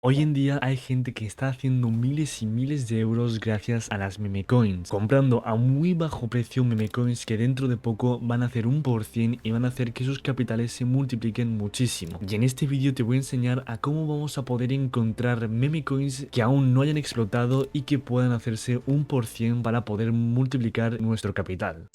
Hoy en día hay gente que está haciendo miles y miles de euros gracias a las meme coins, comprando a muy bajo precio meme coins que dentro de poco van a hacer 1% y van a hacer que sus capitales se multipliquen muchísimo. Y en este vídeo te voy a enseñar a cómo vamos a poder encontrar meme coins que aún no hayan explotado y que puedan hacerse 1% para poder multiplicar nuestro capital.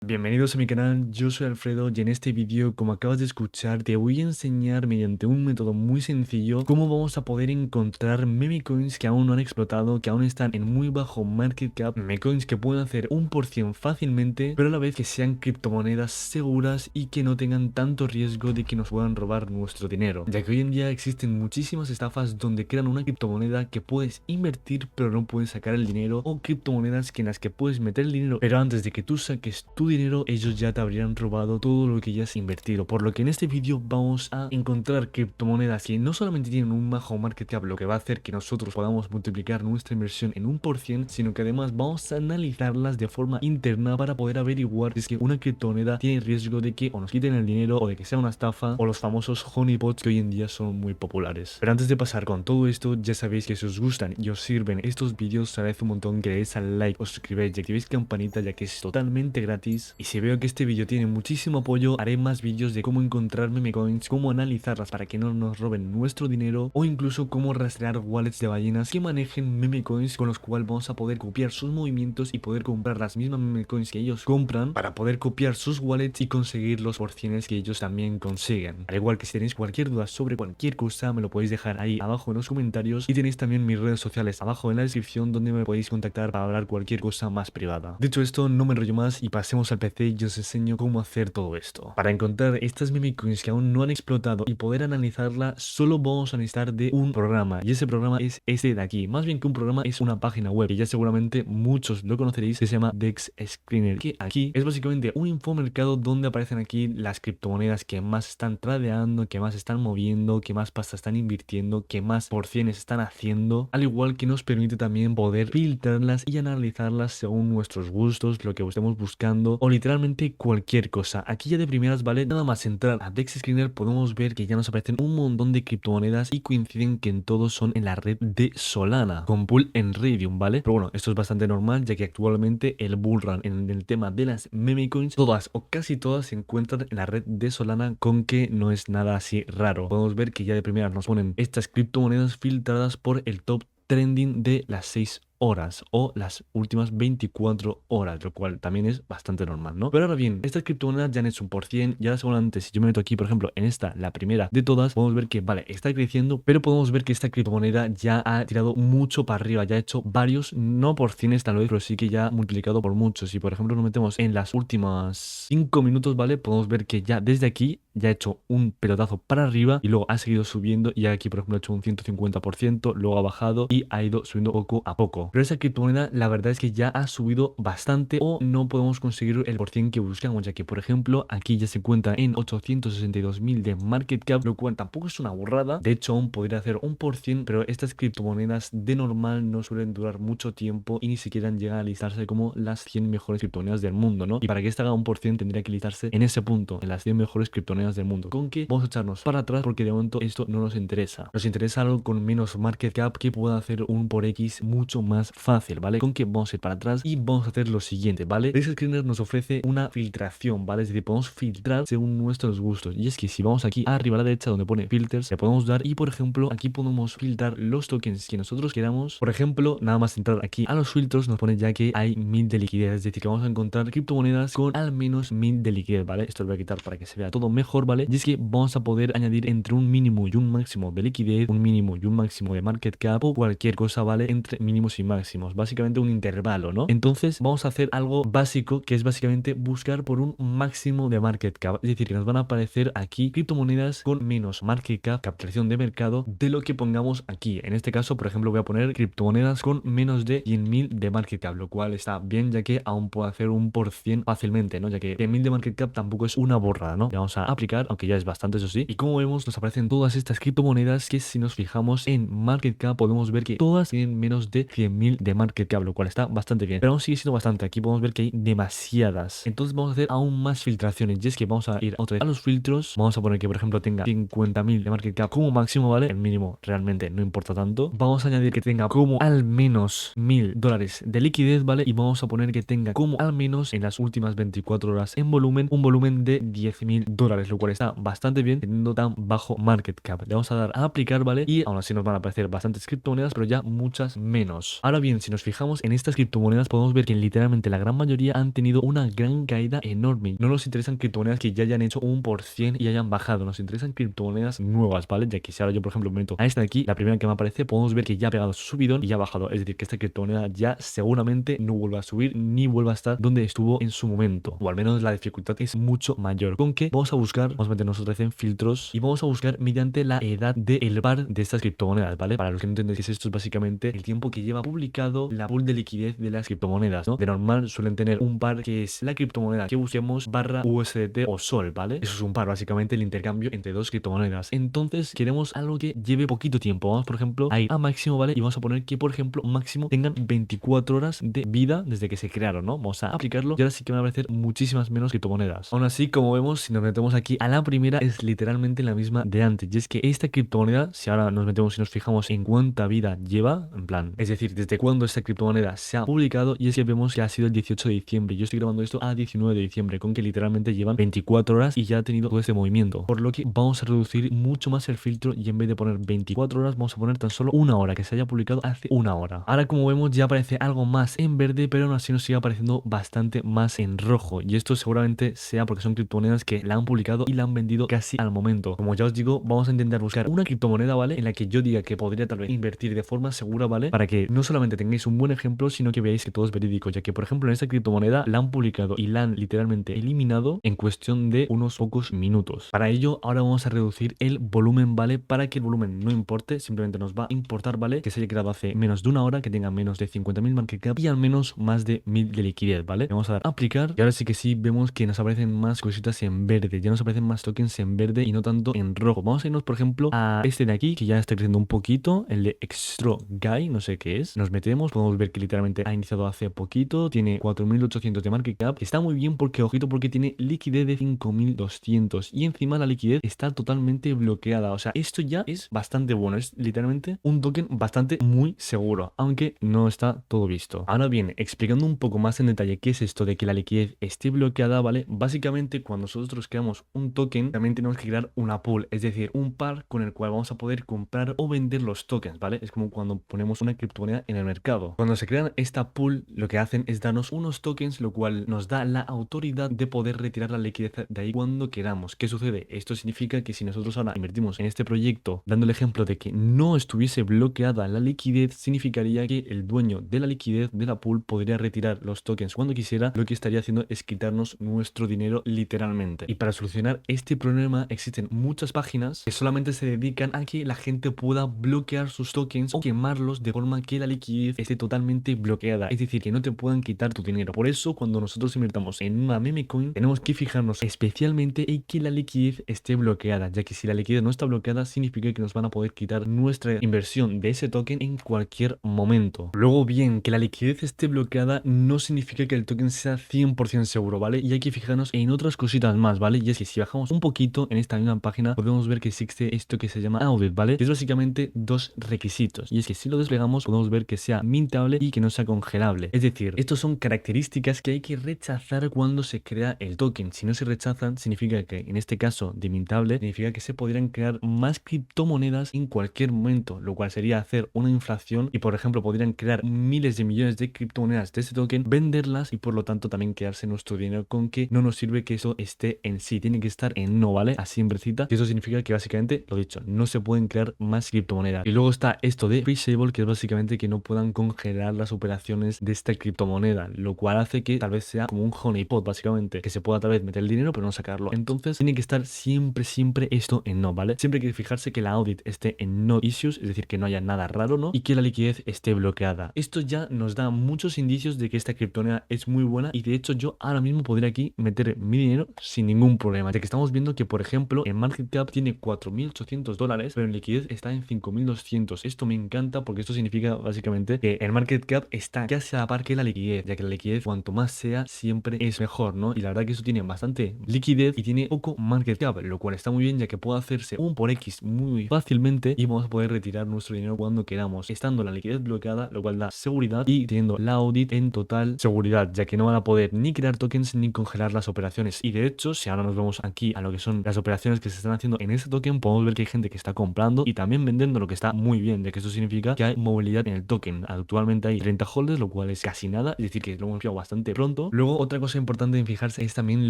Bienvenidos a mi canal, yo soy Alfredo y en este vídeo, como acabas de escuchar, te voy a enseñar mediante un método muy sencillo cómo vamos a poder encontrar meme coins que aún no han explotado, que aún están en muy bajo market cap, meme coins que pueden hacer 1% fácilmente, pero a la vez que sean criptomonedas seguras y que no tengan tanto riesgo de que nos puedan robar nuestro dinero, ya que hoy en día existen muchísimas estafas donde crean una criptomoneda que puedes invertir pero no puedes sacar el dinero, o criptomonedas en las que puedes meter el dinero, pero antes de que tú saques tu dinero, ellos ya te habrían robado todo lo que ya has invertido. Por lo que en este vídeo vamos a encontrar criptomonedas que no solamente tienen un bajo market cap, lo que va a hacer que nosotros podamos multiplicar nuestra inversión en 1%, sino que además vamos a analizarlas de forma interna para poder averiguar si es que una criptomoneda tiene riesgo de que o nos quiten el dinero, o de que sea una estafa, o los famosos honeypots que hoy en día son muy populares. Pero antes de pasar con todo esto, ya sabéis que si os gustan y os sirven estos vídeos, os agradezco un montón que le deis al like, os suscribáis y activéis campanita, ya que es totalmente gratis. Y si veo que este vídeo tiene muchísimo apoyo, haré más vídeos de cómo encontrar meme coins, cómo analizarlas para que no nos roben nuestro dinero, o incluso cómo rastrear wallets de ballenas que manejen meme coins, con los cuales vamos a poder copiar sus movimientos y poder comprar las mismas meme coins que ellos compran, para poder copiar sus wallets y conseguir los porcienes que ellos también consiguen. Al igual que si tenéis cualquier duda sobre cualquier cosa, me lo podéis dejar ahí abajo en los comentarios, y tenéis también mis redes sociales abajo en la descripción, donde me podéis contactar para hablar cualquier cosa más privada. Dicho esto, no me enrollo más y pasemos al PC y os enseño cómo hacer todo esto. Para encontrar estas meme coins que aún no han explotado y poder analizarla, solo vamos a necesitar de un programa, y ese programa es este de aquí. Más bien que un programa, es una página web que ya seguramente muchos lo conoceréis, que se llama DEX Screener, que aquí es básicamente un infomercado donde aparecen aquí las criptomonedas que más están tradeando, que más están moviendo, que más pasta están invirtiendo, que más porciones están haciendo, al igual que nos permite también poder filtrarlas y analizarlas según nuestros gustos, lo que estemos buscando, o literalmente cualquier cosa. Aquí ya de primeras, vale, nada más entrar a DEX Screener podemos ver que ya nos aparecen un montón de criptomonedas y coinciden que en todos son en la red de Solana, con pool en Raydium, ¿vale? Pero bueno, esto es bastante normal, ya que actualmente el bullrun en el tema de las meme coins, todas o casi todas se encuentran en la red de Solana, con que no es nada así raro. Podemos ver que ya de primeras nos ponen estas criptomonedas filtradas por el top trending de las 6 horas o las últimas 24 horas, lo cual también es bastante normal, ¿no? Pero ahora bien, estas criptomonedas ya han hecho un por cien, y ahora seguramente si yo me meto aquí, por ejemplo, en esta, la primera de todas, podemos ver que, vale, está creciendo, pero podemos ver que esta criptomoneda ya ha tirado mucho para arriba, ya ha hecho varios, no por cienes tal vez, pero sí que ya ha multiplicado por muchos. Si por ejemplo nos metemos en las últimas 5 minutos, ¿vale? Podemos ver que ya desde aquí ya ha hecho un pelotazo para arriba y luego ha seguido subiendo, y aquí por ejemplo ha hecho un 150%, luego ha bajado y ha ido subiendo poco a poco. Pero esa criptomoneda la verdad es que ya ha subido bastante, o no podemos conseguir el porcien que buscamos, ya que por ejemplo aquí ya se encuentra en 862.000 de market cap, lo cual tampoco es una burrada. De hecho aún podría hacer un porcien, pero estas criptomonedas de normal no suelen durar mucho tiempo y ni siquiera llegan a listarse como las 100 mejores criptomonedas del mundo, ¿no? Y para que esta haga un porcien tendría que listarse en ese punto, en las 100 mejores criptomonedas del mundo, con que vamos a echarnos para atrás porque de momento esto no nos interesa. Nos interesa algo con menos market cap que pueda hacer un por X mucho más fácil, ¿vale? Con que vamos a ir para atrás y vamos a hacer lo siguiente, ¿vale? DEX Screener nos ofrece una filtración, ¿vale? Es decir, podemos filtrar según nuestros gustos, y es que si vamos aquí arriba a la derecha donde pone filters, le podemos dar y por ejemplo aquí podemos filtrar los tokens que nosotros queramos. Por ejemplo, nada más entrar aquí a los filtros nos pone ya que hay 1000 de liquidez, es decir, que vamos a encontrar criptomonedas con al menos 1000 de liquidez, ¿vale? Esto lo voy a quitar para que se vea todo mejor, ¿vale? Y es que vamos a poder añadir entre un mínimo y un máximo de liquidez, un mínimo y un máximo de market cap, o cualquier cosa, ¿vale? Entre mínimos y máximos, básicamente un intervalo, ¿no? Entonces vamos a hacer algo básico, que es básicamente buscar por un máximo de market cap, es decir, que nos van a aparecer aquí criptomonedas con menos market cap, capitalización de mercado, de lo que pongamos aquí. En este caso, por ejemplo, voy a poner criptomonedas con menos de 100.000 de market cap, lo cual está bien, ya que aún puedo hacer un por cien fácilmente, ¿no? Ya que 100.000 de market cap tampoco es una borrada, ¿no? Le vamos a aplicar, aunque ya es bastante, eso sí. Y como vemos, nos aparecen todas estas criptomonedas que, si nos fijamos en market cap, podemos ver que todas tienen menos de 100.000 10.000 de market cap, lo cual está bastante bien, pero aún sigue siendo bastante. Aquí podemos ver que hay demasiadas. Entonces vamos a hacer aún más filtraciones, y es que vamos a ir otra vez a los filtros. Vamos a poner que por ejemplo tenga 50.000 de market cap como máximo, ¿vale? El mínimo realmente no importa tanto. Vamos a añadir que tenga como al menos $1.000 de liquidez, ¿vale? Y vamos a poner que tenga como al menos en las últimas 24 horas en volumen, un volumen de $10.000, lo cual está bastante bien teniendo tan bajo market cap. Le vamos a dar a aplicar, ¿vale? Y aún así nos van a aparecer bastantes criptomonedas, pero ya muchas menos. Ahora bien, si nos fijamos en estas criptomonedas, podemos ver que literalmente la gran mayoría han tenido una gran caída enorme. No nos interesan criptomonedas que ya hayan hecho un por cien y hayan bajado, nos interesan criptomonedas nuevas, ¿vale? Ya que si ahora yo, por ejemplo, me meto a esta de aquí, la primera que me aparece, podemos ver que ya ha pegado su subidón y ya ha bajado. Es decir, que esta criptomoneda ya seguramente no vuelva a subir ni vuelva a estar donde estuvo en su momento, o al menos la dificultad es mucho mayor. Con que vamos a buscar, vamos a meternos otra vez en filtros y vamos a buscar mediante la edad del par de estas criptomonedas, ¿vale? Para los que no entendéis qué es esto, es básicamente el tiempo que lleva publicado la pool de liquidez de las criptomonedas, ¿no? De normal suelen tener un par que es la criptomoneda que busquemos barra USDT o Sol, ¿vale? Eso es un par, básicamente el intercambio entre dos criptomonedas. Entonces queremos algo que lleve poquito tiempo. Vamos, por ejemplo, a ir a máximo, ¿vale? Y vamos a poner que, por ejemplo, máximo tengan 24 horas de vida desde que se crearon, ¿no? Vamos a aplicarlo y ahora sí que van a aparecer muchísimas menos criptomonedas. Aún así, como vemos, si nos metemos aquí a la primera, es literalmente la misma de antes. Y es que esta criptomoneda, si ahora nos metemos y nos fijamos en cuánta vida lleva, en plan, es decir, desde cuándo esta criptomoneda se ha publicado, y es que vemos que ha sido el 18 de diciembre. Yo estoy grabando esto a 19 de diciembre, con que literalmente llevan 24 horas y ya ha tenido todo este movimiento. Por lo que vamos a reducir mucho más el filtro y en vez de poner 24 horas, vamos a poner tan solo una hora, que se haya publicado hace una hora. Ahora, como vemos, ya aparece algo más en verde, pero aún así nos sigue apareciendo bastante más en rojo. Y esto seguramente sea porque son criptomonedas que la han publicado y la han vendido casi al momento. Como ya os digo, vamos a intentar buscar una criptomoneda, ¿vale? En la que yo diga que podría tal vez invertir de forma segura, ¿vale? Para que no solamente tengáis un buen ejemplo, sino que veáis que todo es verídico, ya que por ejemplo en esta criptomoneda la han publicado y la han literalmente eliminado en cuestión de unos pocos minutos. Para ello, ahora vamos a reducir el volumen, ¿vale? Para que el volumen no importe, simplemente nos va a importar, ¿vale? Que se haya creado hace menos de una hora, que tenga menos de 50.000 market cap y al menos más de 1.000 de liquidez, ¿vale? Le vamos a dar a aplicar y ahora sí que sí vemos que nos aparecen más cositas en verde, ya nos aparecen más tokens en verde y no tanto en rojo. Vamos a irnos, por ejemplo, a este de aquí, que ya está creciendo un poquito, el de Extra Guy, no sé qué es. Nos metemos, podemos ver que literalmente ha iniciado hace poquito, tiene 4.800 de market cap. Está muy bien porque, ojito, porque tiene liquidez de 5.200 y encima la liquidez está totalmente bloqueada. O sea, esto ya es bastante bueno, es literalmente un token bastante muy seguro, aunque no está todo visto. Ahora bien, explicando un poco más en detalle qué es esto de que la liquidez esté bloqueada, ¿vale? Básicamente, cuando nosotros creamos un token, también tenemos que crear una pool, es decir, un par con el cual vamos a poder comprar o vender los tokens, ¿vale? Es como cuando ponemos una criptomoneda en el mercado. Cuando se crean esta pool, lo que hacen es darnos unos tokens, lo cual nos da la autoridad de poder retirar la liquidez de ahí cuando queramos. ¿Qué sucede? Esto significa que si nosotros ahora invertimos en este proyecto, dando el ejemplo de que no estuviese bloqueada la liquidez, significaría que el dueño de la liquidez de la pool podría retirar los tokens cuando quisiera. Lo que estaría haciendo es quitarnos nuestro dinero literalmente. Y para solucionar este problema existen muchas páginas que solamente se dedican a que la gente pueda bloquear sus tokens o quemarlos de forma que la liquidez esté totalmente bloqueada, es decir, que no te puedan quitar tu dinero. Por eso, cuando nosotros invertamos en una meme coin, tenemos que fijarnos especialmente en que la liquidez esté bloqueada, ya que si la liquidez no está bloqueada, significa que nos van a poder quitar nuestra inversión de ese token en cualquier momento. Luego, bien, que la liquidez esté bloqueada no significa que el token sea 100% seguro, ¿vale? Y hay que fijarnos en otras cositas más, ¿vale? Y es que si bajamos un poquito en esta misma página, podemos ver que existe esto que se llama audit, ¿vale? Que es básicamente dos requisitos. Y es que si lo desplegamos, podemos ver que sea mintable y que no sea congelable. Es decir, estos son características que hay que rechazar cuando se crea el token. Si no se rechazan, significa que en este caso de mintable, significa que se podrían crear más criptomonedas en cualquier momento, lo cual sería hacer una inflación y, por ejemplo, podrían crear miles de millones de criptomonedas de este token, venderlas y por lo tanto también quedarse nuestro dinero, con que no nos sirve que eso esté en sí, tiene que estar en no, ¿vale? Así en versita. Y eso significa que básicamente, lo dicho, no se pueden crear más criptomonedas. Y luego está esto de freezable, que es básicamente que no puedan congelar las operaciones de esta criptomoneda, lo cual hace que tal vez sea como un honeypot, básicamente, que se pueda tal vez meter el dinero pero no sacarlo. Entonces tiene que estar siempre esto en no, ¿vale? Siempre hay que fijarse que la audit esté en no issues, es decir, que no haya nada raro, ¿no? Y que la liquidez esté bloqueada. Esto ya nos da muchos indicios de que esta criptomoneda es muy buena y de hecho yo ahora mismo podría aquí meter mi dinero sin ningún problema, ya que estamos viendo que, por ejemplo, en market cap tiene $4.800, pero en liquidez está en 5.200. Esto me encanta porque esto significa básicamente básicamente que el market cap está casi a la par que la liquidez, ya que la liquidez cuanto más sea siempre es mejor, ¿no? Y la verdad que eso tiene bastante liquidez y tiene poco market cap, lo cual está muy bien ya que puede hacerse un por X muy fácilmente y vamos a poder retirar nuestro dinero cuando queramos, estando la liquidez bloqueada, lo cual da seguridad y teniendo la audit en total seguridad, ya que no van a poder ni crear tokens ni congelar las operaciones. Y de hecho, si ahora nos vemos aquí a lo que son las operaciones que se están haciendo en este token, podemos ver que hay gente que está comprando y también vendiendo, lo que está muy bien, ya que eso significa que hay movilidad en el token. Actualmente hay 30 holders, lo cual es casi nada, es decir, que lo hemos pillado bastante pronto. Luego, otra cosa importante en fijarse es también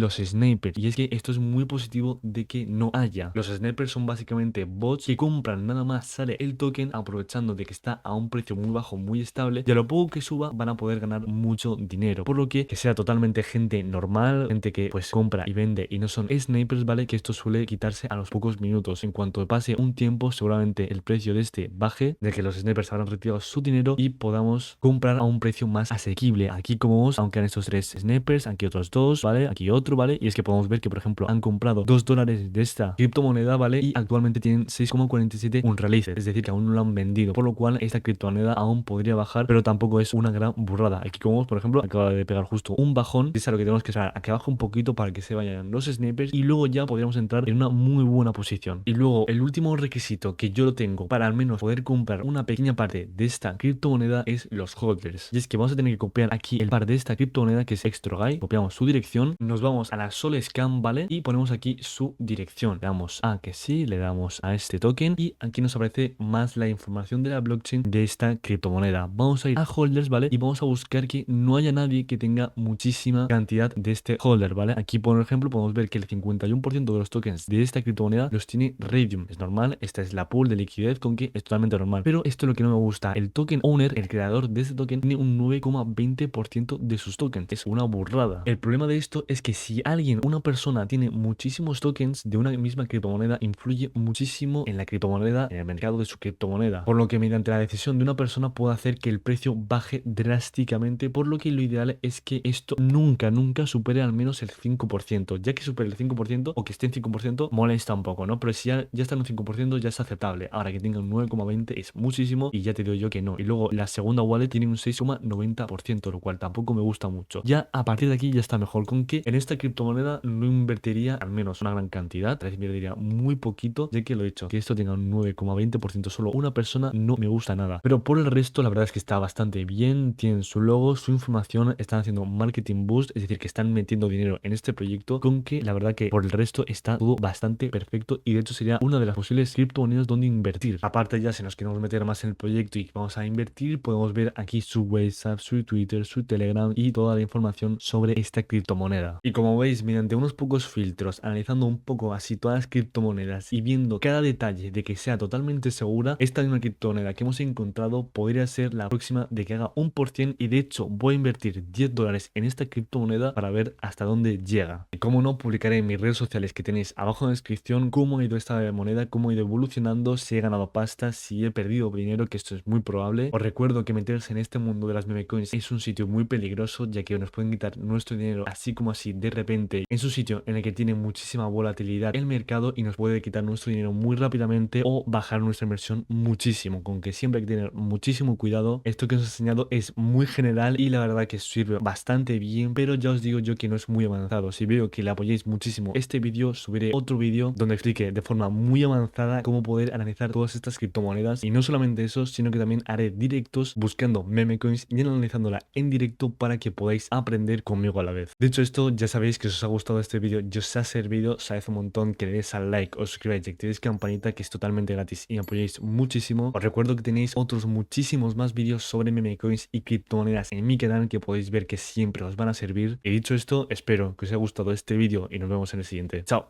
los snipers, y es que esto es muy positivo de que no haya. Los snipers son básicamente bots que compran nada más sale el token, aprovechando de que está a un precio muy bajo, muy estable, y a lo poco que suba van a poder ganar mucho dinero. Por lo que sea totalmente gente normal, gente que pues compra y vende y no son snipers, ¿vale? Que esto suele quitarse a los pocos minutos. En cuanto pase un tiempo, seguramente el precio de este baje, de que los snipers habrán retirado su dinero y podamos comprar a un precio más asequible. Aquí como vemos, aunque han estos 3 snipers, aquí otros 2, ¿vale? Aquí otro, ¿vale? Y es que podemos ver que, por ejemplo, han comprado $2 de esta criptomoneda, ¿vale? Y actualmente tienen 6,47 unreleased, es decir, que aún no lo han vendido, por lo cual esta criptomoneda aún podría bajar, pero tampoco es una gran burrada. Aquí como vemos, por ejemplo, acaba de pegar justo un bajón, es a lo que tenemos que esperar, a que baje un poquito para que se vayan los snipers y luego ya podríamos entrar en una muy buena posición. Y luego el último requisito que yo lo tengo para al menos poder comprar una pequeña parte de esta criptomoneda es los holders, y es que vamos a tener que copiar aquí el par de esta criptomoneda que es Extrogai, copiamos su dirección, nos vamos a la Solscan, ¿vale? Y ponemos aquí su dirección, le damos a que sí, le damos a este token y aquí nos aparece más la información de la blockchain de esta criptomoneda. Vamos a ir a holders, ¿vale? Y vamos a buscar que no haya nadie que tenga muchísima cantidad de este holder, ¿vale? Aquí por ejemplo podemos ver que el 51% de los tokens de esta criptomoneda los tiene Radium, es normal, esta es la pool de liquidez con que es totalmente normal, pero esto es lo que no me gusta, el token owner, el creador de este token, tiene un 9,20% de sus tokens, es una burrada. El problema de esto es que si alguien, una persona tiene muchísimos tokens de una misma criptomoneda, influye muchísimo en la criptomoneda, en el mercado de su criptomoneda, por lo que mediante la decisión de una persona puede hacer que el precio baje drásticamente, por lo que lo ideal es que esto nunca supere al menos el 5%, ya que supere el 5% o que esté en 5% molesta un poco, ¿no? Pero si ya está en un 5% ya es aceptable. Ahora que tenga un 9,20 es muchísimo y ya te digo yo que no. Y luego la segunda wallet tiene un 6,90%, lo cual tampoco me gusta mucho. Ya a partir de aquí ya está mejor, con que en esta criptomoneda no invertiría al menos una gran cantidad, tal vez invertiría muy poquito, ya que lo he hecho, que esto tenga un 9,20% solo una persona no me gusta nada. Pero por el resto la verdad es que está bastante bien, tienen su logo, su información, están haciendo marketing boost, es decir, que están metiendo dinero en este proyecto, con que la verdad que por el resto está todo bastante perfecto y de hecho sería una de las posibles criptomonedas donde invertir. Aparte ya si nos queremos meter más en el proyecto y vamos a invertir, podemos ver aquí su WhatsApp, su Twitter, su Telegram y toda la información sobre esta criptomoneda. Y como veis, mediante unos pocos filtros, analizando un poco así todas las criptomonedas y viendo cada detalle de que sea totalmente segura, esta misma criptomoneda que hemos encontrado podría ser la próxima de que haga 1%, y de hecho voy a invertir $10 en esta criptomoneda para ver hasta dónde llega. Y como no, publicaré en mis redes sociales que tenéis abajo en la descripción cómo ha ido esta moneda, cómo ha ido evolucionando, si he ganado pasta, si he perdido dinero, que esto es muy probable. Os recuerdo que meterse en este mundo de las meme coins es un sitio muy peligroso, ya que nos pueden quitar nuestro dinero así como así de repente. Es un sitio en el que tiene muchísima volatilidad el mercado y nos puede quitar nuestro dinero muy rápidamente o bajar nuestra inversión muchísimo, con que siempre hay que tener muchísimo cuidado. Esto que os he enseñado es muy general y la verdad que sirve bastante bien, pero ya os digo yo que no es muy avanzado. Si veo que le apoyáis muchísimo este vídeo, subiré otro vídeo donde explique de forma muy avanzada cómo poder analizar todas estas criptomonedas, y no solamente eso, sino que también haré directos buscando meme coins y analizándola en directo para que podáis aprender conmigo a la vez. Dicho esto, ya sabéis que si os ha gustado este vídeo y os ha servido, sabéis un montón que le deis al like, os suscribáis y activéis campanita, que es totalmente gratis y me apoyáis muchísimo. Os recuerdo que tenéis otros muchísimos más vídeos sobre meme coins y criptomonedas en mi canal que podéis ver que siempre os van a servir. Y dicho esto, espero que os haya gustado este vídeo y nos vemos en el siguiente. Chao.